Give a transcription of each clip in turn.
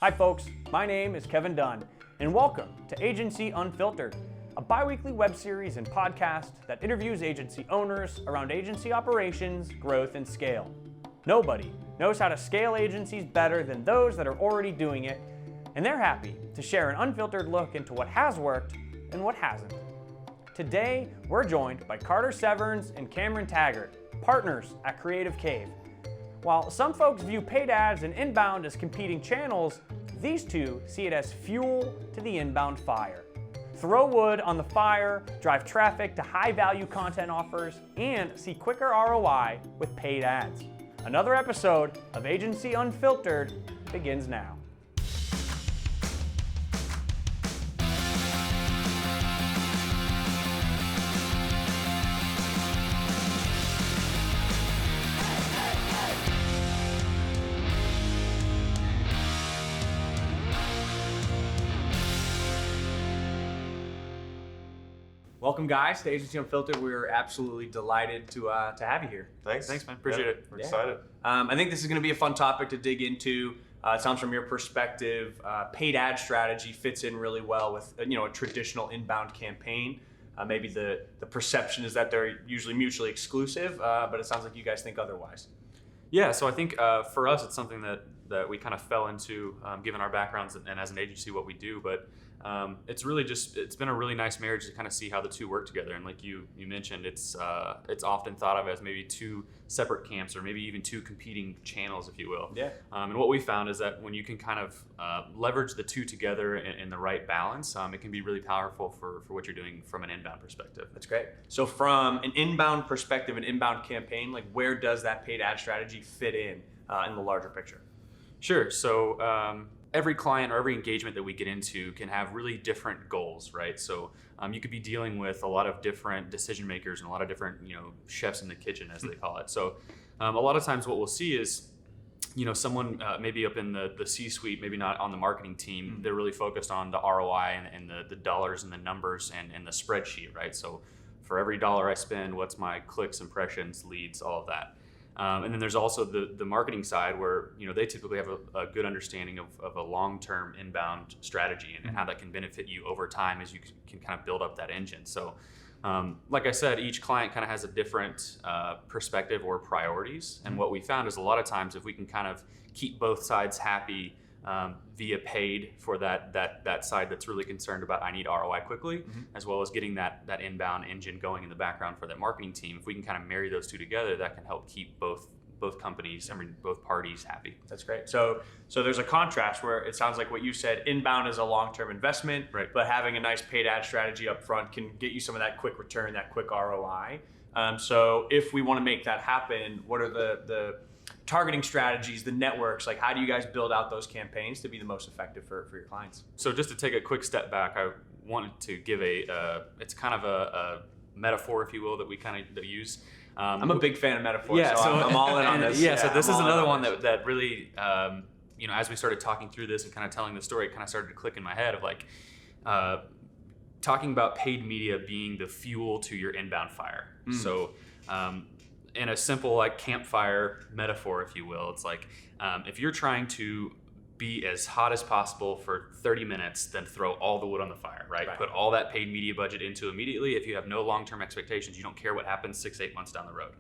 Hi folks, my name is Kevin Dunn, and welcome to Agency Unfiltered, a bi-weekly web series and podcast that interviews agency owners around agency operations, growth, and scale. Nobody knows how to scale agencies better than those that are already doing it, and they're happy to share an unfiltered look into what has worked and what hasn't. Today, we're joined by Carter Severns and Cameron Taggart, partners at Creative Cave. While some folks view paid ads and inbound as competing channels, these two see it as fuel to the inbound fire. Throw wood on the fire, drive traffic to high-value content offers, and see quicker ROI with paid ads. Another episode of Agency Unfiltered begins now. Welcome, guys, to Agency Unfiltered. We're absolutely delighted to have you here. Thanks, man. Appreciate it. We're excited. I think this is going to be a fun topic to dig into. It sounds from your perspective, paid ad strategy fits in really well with a traditional inbound campaign. Maybe the perception is that they're usually mutually exclusive, but it sounds like you guys think otherwise. Yeah, so I think for us, it's something that we kind of fell into, given our backgrounds and as an agency what we do. But it's really it's been a really nice marriage to kind of see how the two work together. And like you mentioned, it's often thought of as maybe two separate camps or maybe even two competing channels, if you will. Yeah. And what we found is that when you can kind of leverage the two together in the right balance, it can be really powerful for what you're doing from an inbound perspective. That's great. So from an inbound perspective, an inbound campaign, like where does that paid ad strategy fit in the larger picture? Sure. So every client or every engagement that we get into can have really different goals, right? So you could be dealing with a lot of different decision makers and a lot of different, chefs in the kitchen, as they call it. So a lot of times what we'll see is, someone maybe up in the C-suite, maybe not on the marketing team, they're really focused on the ROI and the dollars and the numbers and the spreadsheet, right? So for every dollar I spend, what's my clicks, impressions, leads, all of that. And then there's also the marketing side where, they typically have a good understanding of a long-term inbound strategy and how that can benefit you over time as you can kind of build up that engine. So like I said, each client kind of has a different perspective or priorities. And what we found is a lot of times if we can kind of keep both sides happy via paid for that side that's really concerned about I need ROI quickly, as well as getting that inbound engine going in the background for that marketing team. If we can kind of marry those two together, that can help keep both companies, both parties happy. That's great. So there's a contrast where it sounds like what you said, inbound is a long-term investment, right, but having a nice paid ad strategy up front can get you some of that quick return, that quick ROI. So if we want to make that happen, what are the targeting strategies, the networks, like how do you guys build out those campaigns to be the most effective for your clients? So just to take a quick step back, I wanted to give it's kind of a metaphor, if you will, that we kind of use. I'm a big fan of metaphors, yeah, so I'm all in on this. Yeah, so this is another one that really, as we started talking through this and kind of telling the story, it kind of started to click in my head of like, talking about paid media being the fuel to your inbound fire. So, in a simple like campfire metaphor, if you will, it's like if you're trying to be as hot as possible for 30 minutes, then throw all the wood on the fire, right? Put all that paid media budget into immediately. If you have no long-term expectations, you don't care what happens 6-8 months down the road.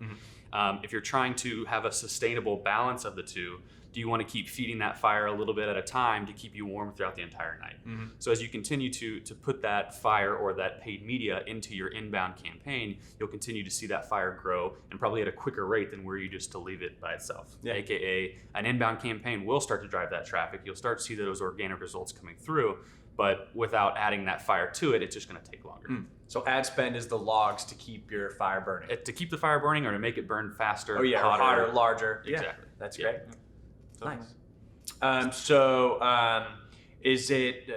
If you're trying to have a sustainable balance of the two, do you want to keep feeding that fire a little bit at a time to keep you warm throughout the entire night? So as you continue to put that fire or that paid media into your inbound campaign, you'll continue to see that fire grow and probably at a quicker rate than were you just to leave it by itself. Yeah. AKA an inbound campaign will start to drive that traffic. You'll start to see those organic results coming through, but without adding that fire to it, it's just going to take longer. So ad spend is the logs to keep your fire burning. To keep the fire burning or to make it burn faster, hotter, larger. Exactly. Yeah, that's great. Nice. Is it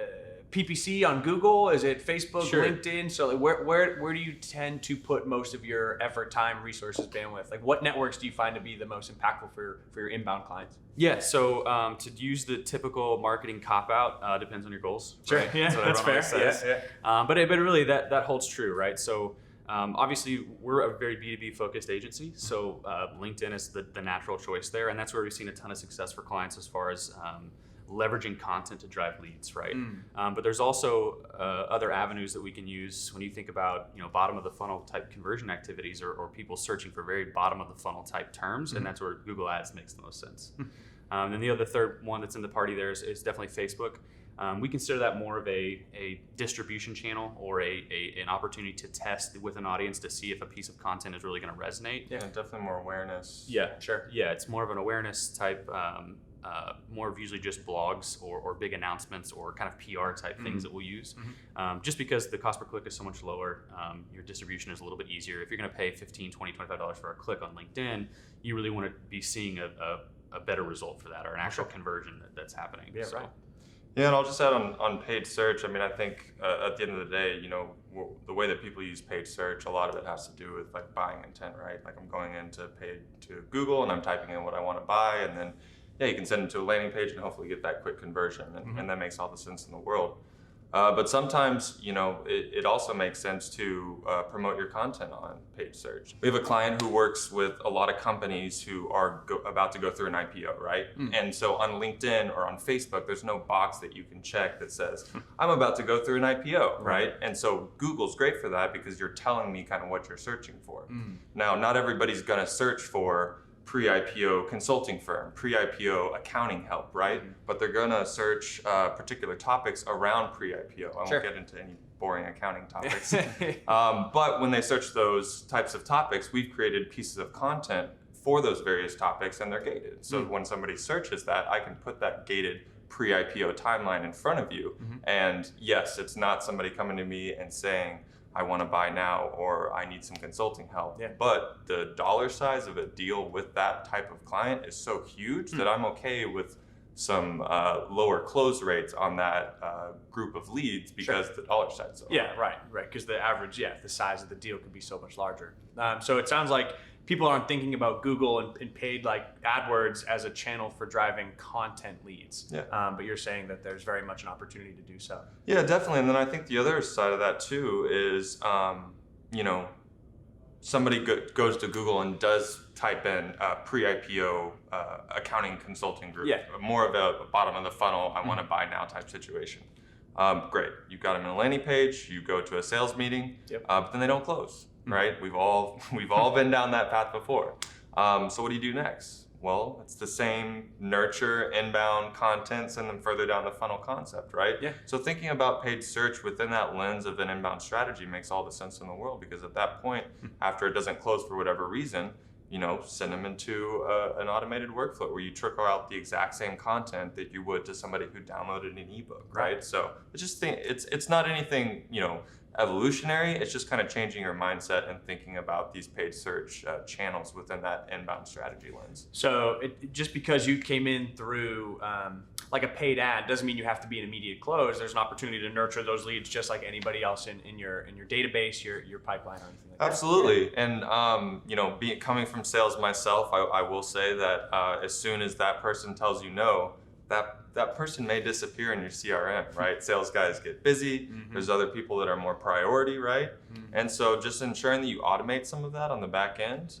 PPC on Google? Is it Facebook, Sure. LinkedIn? So like where do you tend to put most of your effort, time, resources, bandwidth? Like what networks do you find to be the most impactful for your inbound clients? Yeah, so to use the typical marketing cop-out, depends on your goals. Sure, right? yeah, that's fair. Says. Yeah. But really that holds true, right? So obviously we're a very B2B focused agency, so LinkedIn is the natural choice there, and that's where we've seen a ton of success for clients as far as leveraging content to drive leads, right? But there's also other avenues that we can use when you think about, bottom of the funnel type conversion activities or people searching for very bottom of the funnel type terms, and that's where Google Ads makes the most sense. And the third one that's in the party there is definitely Facebook. We consider that more of a distribution channel or an opportunity to test with an audience to see if a piece of content is really going to resonate. Yeah, definitely more awareness. Yeah, sure. Yeah, it's more of an awareness type, more of usually just blogs or big announcements or kind of PR type things that we'll use. Just because the cost per click is so much lower, your distribution is a little bit easier. If you're going to pay $15, $20, $25 for a click on LinkedIn, you really want to be seeing a better result for that or an actual conversion that's happening. Yeah, right. Yeah, and I'll just add on paid search. I mean, I think at the end of the day, the way that people use paid search, a lot of it has to do with like buying intent, right? Like I'm going into Google and I'm typing in what I want to buy, and then you can send it to a landing page and hopefully get that quick conversion, and that makes all the sense in the world. But sometimes, it also makes sense to promote your content on paid search. We have a client who works with a lot of companies who are about to go through an IPO, right? And so on LinkedIn or on Facebook, there's no box that you can check that says, I'm about to go through an IPO, right? And so Google's great for that because you're telling me kind of what you're searching for. Now, not everybody's gonna search for pre-IPO consulting firm, pre-IPO accounting help, right? But they're gonna search particular topics around pre-IPO. I won't get into any boring accounting topics. But when they search those types of topics, we've created pieces of content for those various topics, and they're gated. So when somebody searches that, I can put that gated pre-IPO timeline in front of you. And yes, it's not somebody coming to me and saying, I want to buy now, or I need some consulting help. But the dollar size of a deal with that type of client is so huge that I'm okay with some lower close rates on that group of leads because the dollar size is so high. Yeah, right. Because the average, the size of the deal could be so much larger. So it sounds like people aren't thinking about Google and paid like AdWords as a channel for driving content leads. But you're saying that there's very much an opportunity to do so. Yeah, definitely. And then I think the other side of that too is, somebody goes to Google and does type in pre-IPO accounting consulting group, more of a bottom of the funnel, I want to buy now type situation. Great, you've got them in a landing page, you go to a sales meeting, but then they don't close. Right? We've all been down that path before. So what do you do next? Well, it's the same nurture, inbound content, send them further down the funnel concept, right? So thinking about paid search within that lens of an inbound strategy makes all the sense in the world, because at that point, after it doesn't close for whatever reason, send them into an automated workflow where you trickle out the exact same content that you would to somebody who downloaded an ebook, right? So it's not anything, evolutionary. It's just kind of changing your mindset and thinking about these paid search channels within that inbound strategy lens. So just because you came in through like a paid ad doesn't mean you have to be an immediate close. There's an opportunity to nurture those leads just like anybody else in your database, your pipeline, or anything like that. Absolutely. And coming from sales myself, I will say that as soon as that person tells you no, that person may disappear in your CRM, right? Sales guys get busy. There's other people that are more priority, right? And so just ensuring that you automate some of that on the back end,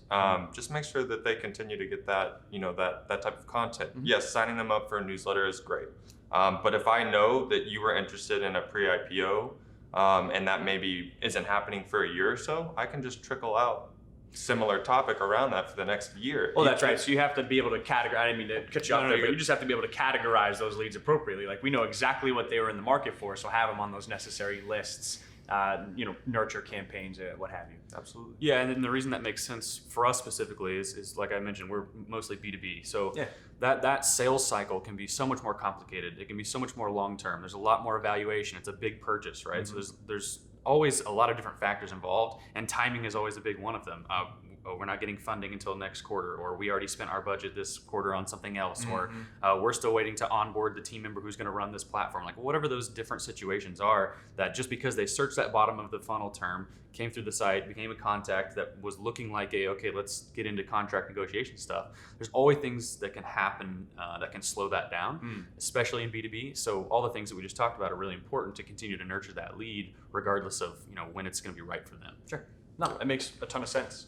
just make sure that they continue to get that, that type of content. Yes, signing them up for a newsletter is great. But if I know that you were interested in a pre-IPO and that maybe isn't happening for a year or so, I can just trickle out similar topic around that for the next year. Well, that's right. So you have to be able to categorize. I didn't mean to cut you off there, but you just have to be able to categorize those leads appropriately. Like we know exactly what they were in the market for, so have them on those necessary lists. Nurture campaigns, what have you. Absolutely. Yeah, and then the reason that makes sense for us specifically is like I mentioned, we're mostly B2B. So that sales cycle can be so much more complicated. It can be so much more long-term. There's a lot more evaluation. It's a big purchase, right? So there's always a lot of different factors involved, and timing is always a big one of them. We're not getting funding until next quarter, or we already spent our budget this quarter on something else, or we're still waiting to onboard the team member who's going to run this platform. Like whatever those different situations are, that just because they searched that bottom of the funnel term, came through the site, became a contact that was looking like okay, let's get into contract negotiation stuff. There's always things that can happen that can slow that down, especially in B2B. So all the things that we just talked about are really important to continue to nurture that lead, regardless of when it's going to be right for them. Sure. No, that makes a ton of sense.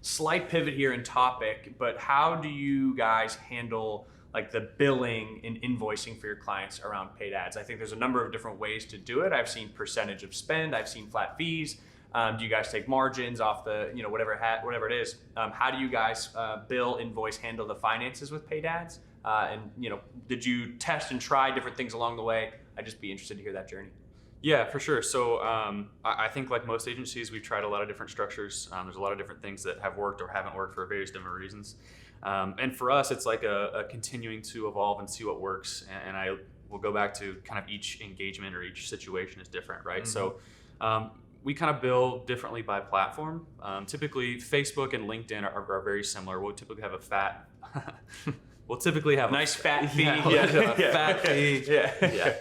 Slight pivot here in topic, but how do you guys handle like the billing and invoicing for your clients around paid ads? I think there's a number of different ways to do it. I've seen percentage of spend. I've seen flat fees. Do you guys take margins off the, whatever it is? How do you guys bill, invoice, handle the finances with paid ads? And did you test and try different things along the way? I'd just be interested to hear that journey. Yeah, for sure. So I think like most agencies, we've tried a lot of different structures. There's a lot of different things that have worked or haven't worked for various different reasons. And for us, it's like a continuing to evolve and see what works. And I will go back to kind of each engagement or each situation is different, right? Mm-hmm. So we kind of bill differently by platform. Typically, Facebook and LinkedIn are very similar. We'll typically have a nice fat fee. Fat fee. Yeah.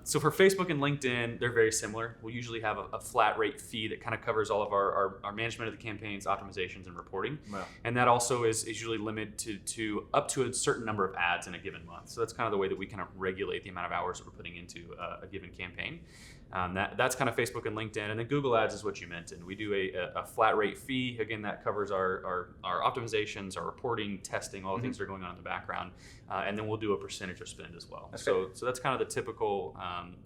So for Facebook and LinkedIn, they're very similar. We'll usually have a flat rate fee that kind of covers all of our management of the campaigns, optimizations, and reporting. Wow. And that also is usually limited to up to a certain number of ads in a given month. So that's kind of the way that we kind of regulate the amount of hours that we're putting into a given campaign. That's kind of Facebook and LinkedIn, and then Google Ads is what you mentioned. We do a flat rate fee. Again, that covers our optimizations, our reporting, testing, all the things that are going on in the background, and then we'll do a percentage of spend as well. So that's kind of the typical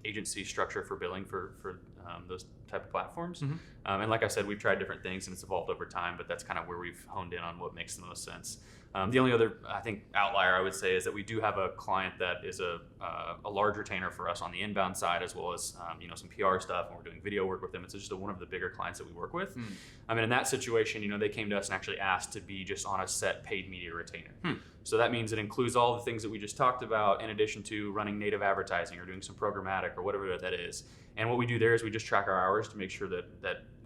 agency structure for billing for those type of platforms. Mm-hmm. And like I said, we've tried different things and it's evolved over time, but that's kind of where we've honed in on what makes the most sense. The only other, I think, outlier I would say is that we do have a client that is a large retainer for us on the inbound side, as well as some PR stuff, and we're doing video work with them. It's just one of the bigger clients that we work with. I mean, in that situation, they came to us and actually asked to be just on a set paid media retainer. So that means it includes all the things that we just talked about, in addition to running native advertising or doing some programmatic or whatever that is. And what we do there is we just track our hours to make sure that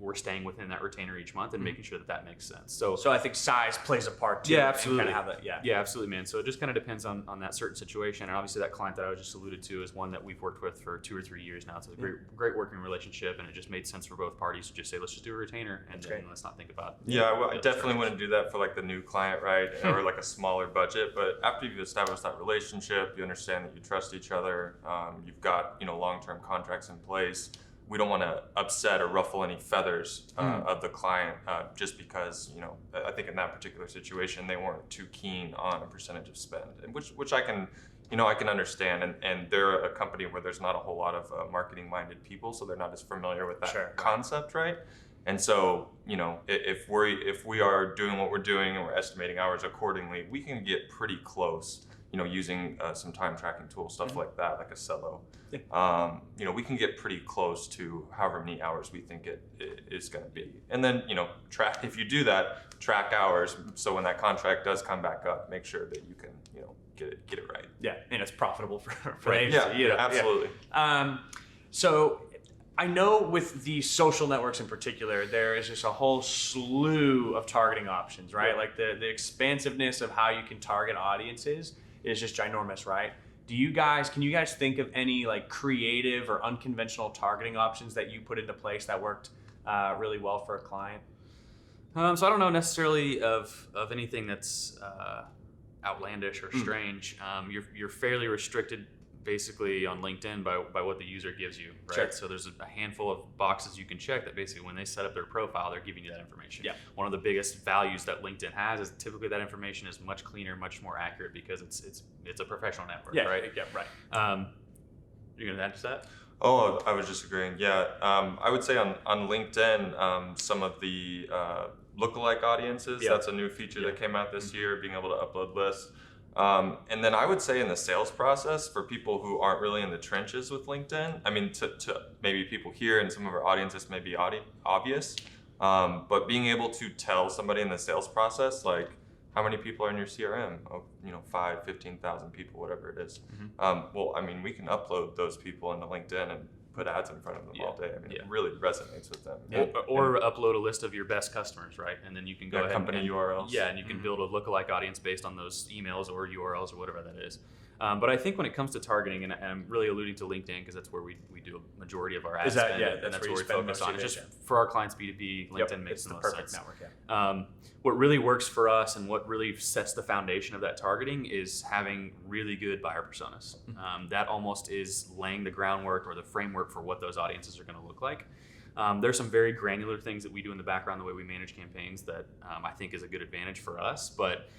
we're staying within that retainer each month and making sure that makes sense. So I think size plays a part too. Yeah, absolutely. And kind of have that, yeah, absolutely, man. So it just kind of depends on that certain situation. And obviously that client that I was just alluded to is one that we've worked with for 2 or 3 years now. It's a great working relationship, and it just made sense for both parties to just say, let's just do a retainer and then let's not think about it. Yeah, well, I definitely wouldn't do that for like the new client, right? Or like a smaller budget. But after you've established that relationship, you understand that you trust each other, you've got long-term contracts in place. We don't want to upset or ruffle any feathers of the client just because, I think in that particular situation, they weren't too keen on a percentage of spend, and which I can, I can understand. And they're a company where there's not a whole lot of marketing-minded people, so they're not as familiar with that concept, right? And so, if we are doing what we're doing and we're estimating hours accordingly, we can get pretty close. Using some time tracking tools, stuff like that, like a Cello. We can get pretty close to however many hours we think it is going to be. And then, track, if you do that, track hours. So when that contract does come back up, make sure that you can, get it right. Yeah. And it's profitable for right. agency. Yeah, absolutely. Yeah. So I know with the social networks in particular, there is just a whole slew of targeting options, right? Yeah. Like the expansiveness of how you can target audiences is just ginormous, right? Can you guys think of any like creative or unconventional targeting options that you put into place that worked really well for a client? So I don't know necessarily of anything that's outlandish or strange. You're fairly restricted basically on LinkedIn by what the user gives you, right? Sure. So there's a handful of boxes you can check that basically when they set up their profile, they're giving you that information. Yeah. One of the biggest values that LinkedIn has is typically that information is much cleaner, much more accurate because it's a professional network, right? Yeah, right. You're gonna add to that? Oh, I was just agreeing. Yeah, I would say on LinkedIn, some of the lookalike audiences. That's a new feature that came out this year, being able to upload lists. And then I would say in the sales process, for people who aren't really in the trenches with LinkedIn, I mean, to maybe people here and some of our audiences may be obvious, but being able to tell somebody in the sales process, like how many people are in your CRM? Oh, 5, 15,000 people, whatever it is. Well, I mean, we can upload those people into LinkedIn and put ads in front of them all day. I mean, it really resonates with them. Or upload a list of your best customers, right? And then you can go ahead company URLs. Yeah, and you can build a lookalike audience based on those emails or URLs or whatever that is. But I think when it comes to targeting, and I'm really alluding to LinkedIn because that's where we do a majority of our ad spend, and that's where we focus on. Just for our clients B2B, LinkedIn makes the most perfect sense. Network, what really works for us and what really sets the foundation of that targeting is having really good buyer personas. That almost is laying the groundwork or the framework for what those audiences are going to look like. There's some very granular things that we do in the background, the way we manage campaigns, that I think is a good advantage for us. But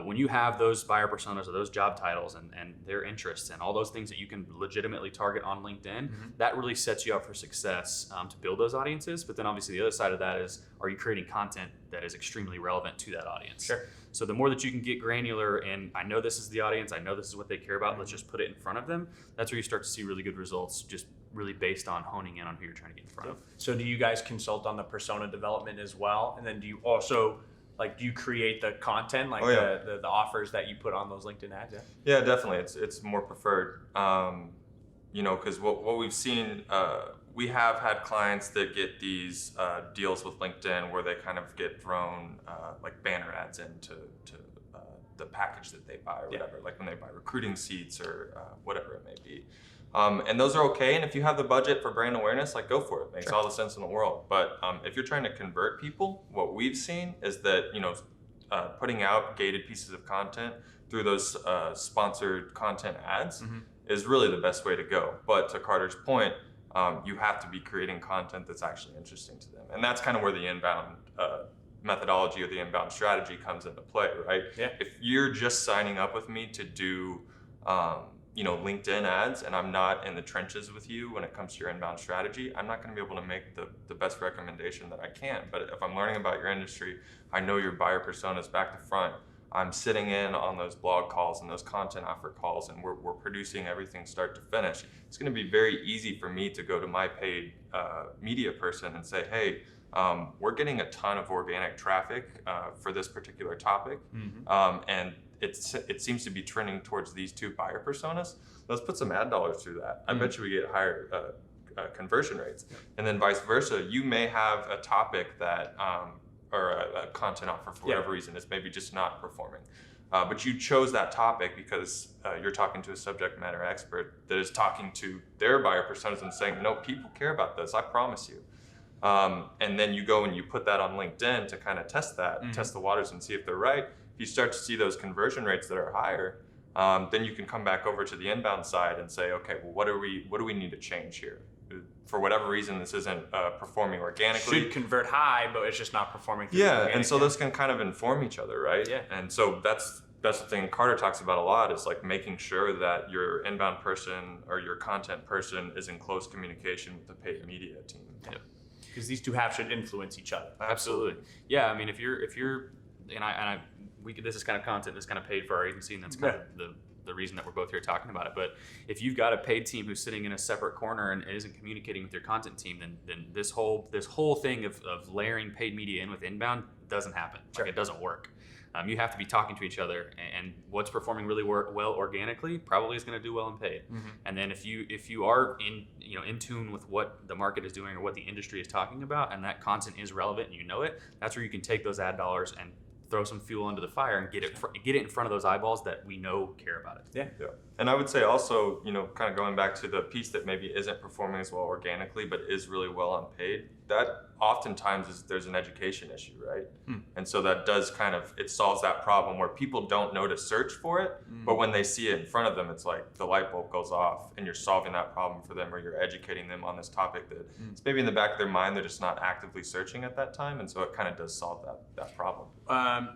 when you have those buyer personas or those job titles and their interests and all those things that you can legitimately target on LinkedIn, that really sets you up for success to build those audiences. But then obviously the other side of that is, are you creating content that is extremely relevant to that audience? Sure. So the more that you can get granular and I know this is the audience, I know this is what they care about, let's just put it in front of them. That's where you start to see really good results, just really based on honing in on who you're trying to get in front of. So do you guys consult on the persona development as well? And then do you also, do you create the content, the offers that you put on those LinkedIn ads? Yeah, definitely. It's more preferred, because what we've seen, we have had clients that get these deals with LinkedIn where they kind of get thrown like banner ads into the package that they buy or whatever, like when they buy recruiting seats or whatever it may be. And those are okay. And if you have the budget for brand awareness, like go for it. It makes all the sense in the world. But if you're trying to convert people, what we've seen is that, putting out gated pieces of content through those sponsored content ads is really the best way to go. But to Carter's point, you have to be creating content that's actually interesting to them. And that's kind of where the inbound methodology or the inbound strategy comes into play, right? Yeah. If you're just signing up with me to do, LinkedIn ads and I'm not in the trenches with you when it comes to your inbound strategy, I'm not going to be able to make the best recommendation that I can. But if I'm learning about your industry, I know your buyer personas back to front, I'm sitting in on those blog calls and those content offer calls, and we're producing everything start to finish. It's going to be very easy for me to go to my paid media person and say, hey, we're getting a ton of organic traffic for this particular topic, and it seems to be trending towards these two buyer personas. Let's put some ad dollars through that. I bet you we get higher conversion rates. And then vice versa, you may have a topic that or a content offer for whatever reason is maybe just not performing. But you chose that topic because you're talking to a subject matter expert that is talking to their buyer personas and saying, no, people care about this, I promise you. And then you go and you put that on LinkedIn to kind of test that, test the waters and see if they're right. If you start to see those conversion rates that are higher, then you can come back over to the inbound side and say, okay, well, what do we need to change here? For whatever reason, this isn't performing organically. Should convert high, but it's just not performing. And so those can kind of inform each other, right? Yeah. And so that's the thing Carter talks about a lot, is like making sure that your inbound person or your content person is in close communication with the paid media team. Yeah. Because these two halves should influence each other. Absolutely. Yeah, I mean, if you're this is kind of content that's kind of paid for our agency, and that's kind of the reason that we're both here talking about it. But if you've got a paid team who's sitting in a separate corner and isn't communicating with your content team, then this whole thing of layering paid media in with inbound doesn't happen. Sure. Like, it doesn't work. You have to be talking to each other, and what's performing really well organically probably is going to do well in paid. And then if you are in tune with what the market is doing or what the industry is talking about, and that content is relevant and you know it, that's where you can take those ad dollars and throw some fuel into the fire and get it in front of those eyeballs that we know care about it. Yeah. And I would say also, kind of going back to the piece that maybe isn't performing as well organically, but is really well on paid, that oftentimes there's an education issue, right? And so that does it solves that problem where people don't know to search for it, but when they see it in front of them, it's like the light bulb goes off and you're solving that problem for them, or you're educating them on this topic that it's maybe in the back of their mind, they're just not actively searching at that time. And so it kind of does solve that problem.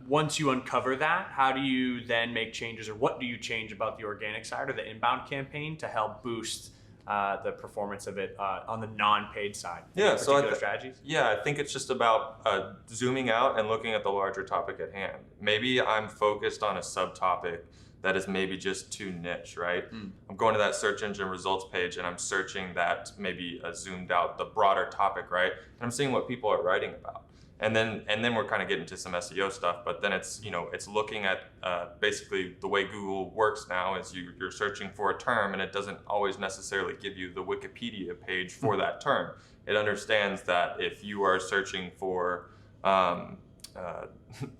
Once you uncover that, how do you then make changes, or what do you change about the organic side or the inbound campaign to help boost the performance of it on the non-paid side? Yeah, so strategies? Yeah, I think it's just about zooming out and looking at the larger topic at hand. Maybe I'm focused on a subtopic that is maybe just too niche, right? I'm going to that search engine results page and I'm searching that maybe zoomed out, the broader topic, right? And I'm seeing what people are writing about. And then we're kind of getting to some SEO stuff, but then it's looking at basically the way Google works now is you're searching for a term and it doesn't always necessarily give you the Wikipedia page for that term. It understands that if you are searching for the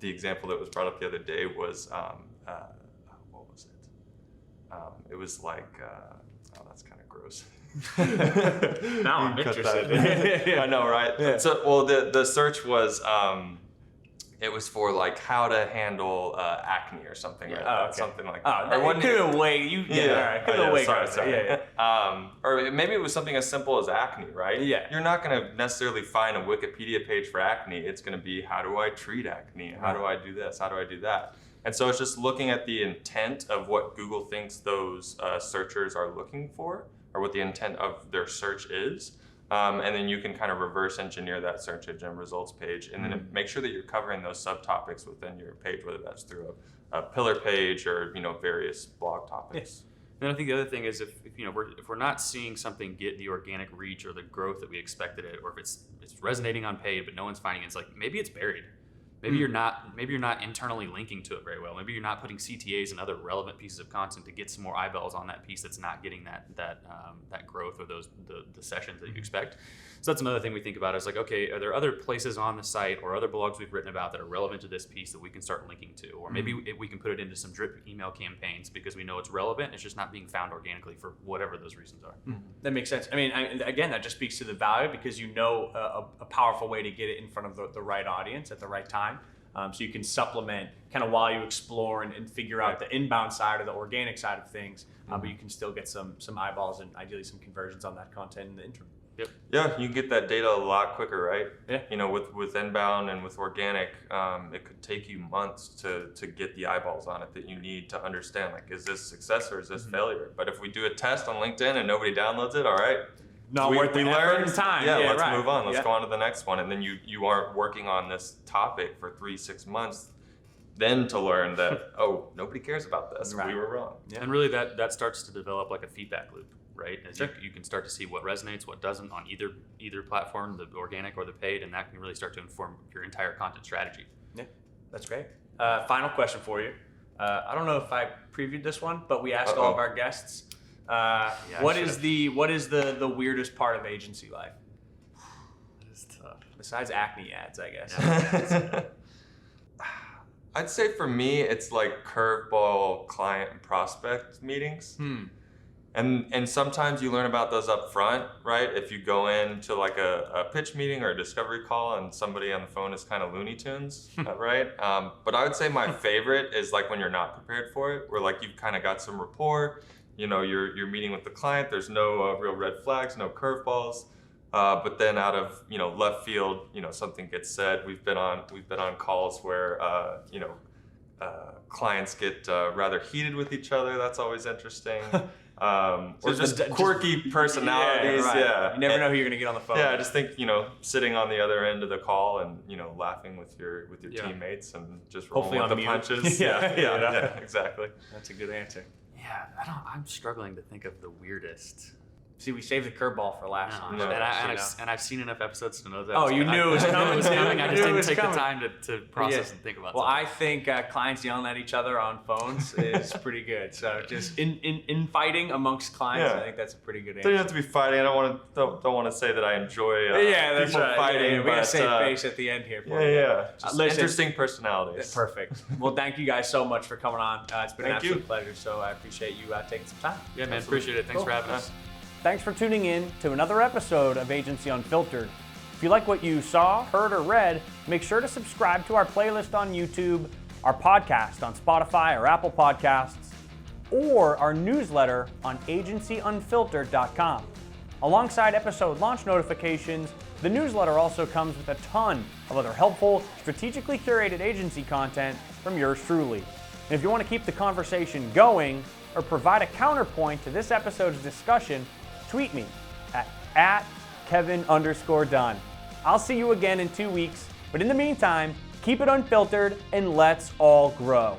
example that was brought up the other day was what was it? It was like that's kind of gross. Now I'm interested. I know, right? Yeah. So, the search was, it was for like how to handle acne or something like that. Okay. Something like that. It could have been way. Sorry. Or maybe it was something as simple as acne, right? Yeah. You're not going to necessarily find a Wikipedia page for acne. It's going to be, how do I treat acne? How do I do this? How do I do that? And so it's just looking at the intent of what Google thinks those searchers are looking for, or what the intent of their search is. And then you can kind of reverse engineer that search engine results page, and then make sure that you're covering those subtopics within your page, whether that's through a pillar page or various blog topics. Then I think the other thing is if we're not seeing something get the organic reach or the growth that we expected it, or if it's resonating on paid but no one's finding it, it's like maybe it's buried. Maybe you're not internally linking to it very well. Maybe you're not putting CTAs and other relevant pieces of content to get some more eyeballs on that piece that's not getting that growth or the sessions that you expect. So that's another thing we think about is like, okay, are there other places on the site or other blogs we've written about that are relevant to this piece that we can start linking to? Or maybe we can put it into some drip email campaigns because we know it's relevant. It's just not being found organically for whatever those reasons are. That makes sense. I mean, again, that just speaks to the value because a powerful way to get it in front of the right audience at the right time. So you can supplement kind of while you explore and figure out the inbound side or the organic side of things, but you can still get some eyeballs and ideally some conversions on that content in the interim. Yep. Yeah, you can get that data a lot quicker, right? Yeah. With inbound and with organic, it could take you months to get the eyeballs on it that you need to understand, like, is this success or is this failure? But if we do a test on LinkedIn and nobody downloads it, all right. Not worth the effort and time. Yeah, let's move on. Let's go on to the next one. And then you aren't working on this topic for 3-6 months, then to learn that, oh, nobody cares about this. Right. We were wrong. Yeah. And really that starts to develop like a feedback loop, right? As Sure. you can start to see what resonates, what doesn't on either platform, the organic or the paid, and that can really start to inform your entire content strategy. Yeah, that's great. Final question for you. I don't know if I previewed this one, but we asked all of our guests, what is the weirdest part of agency life? That is tough. Besides acne ads, I guess. Yeah. I'd say for me, it's like curveball client and prospect meetings. And sometimes you learn about those up front, right? If you go into like a pitch meeting or a discovery call and somebody on the phone is kind of Looney Tunes, right? But I would say my favorite is like when you're not prepared for it, where like you've kind of got some rapport, you're meeting with the client, there's no real red flags, no curveballs. But then out of left field, something gets said. We've been on calls where clients get rather heated with each other. That's always interesting. Or just quirky personalities. Yeah. You never know who you're gonna get on the phone. Yeah, I just think sitting on the other end of the call and laughing with your teammates and just rolling with the punches. Yeah, exactly. That's a good answer. Yeah, I'm struggling to think of the weirdest. See, we saved the curveball for last time. No. And I've seen enough episodes to know that. Oh, you knew it was coming. I just didn't take the time to process and think about. Well, I think clients yelling at each other on phones is pretty good. So just in fighting amongst clients, I think that's a pretty good answer. Doesn't have to be fighting. I don't want to say that I enjoy that's people right. fighting. We gotta save face at the end here. Just listen, interesting personalities. Perfect. Well, thank you guys so much for coming on. It's been an Thank absolute you. pleasure. So I appreciate you taking some time. Yeah, man, appreciate it. Thanks for having us. Thanks for tuning in to another episode of Agency Unfiltered. If you like what you saw, heard, or read, make sure to subscribe to our playlist on YouTube, our podcast on Spotify or Apple Podcasts, or our newsletter on agencyunfiltered.com. Alongside episode launch notifications, the newsletter also comes with a ton of other helpful, strategically curated agency content from yours truly. And if you want to keep the conversation going or provide a counterpoint to this episode's discussion, tweet me at Kevin_Dunn. I'll see you again in 2 weeks, but in the meantime, keep it unfiltered and let's all grow.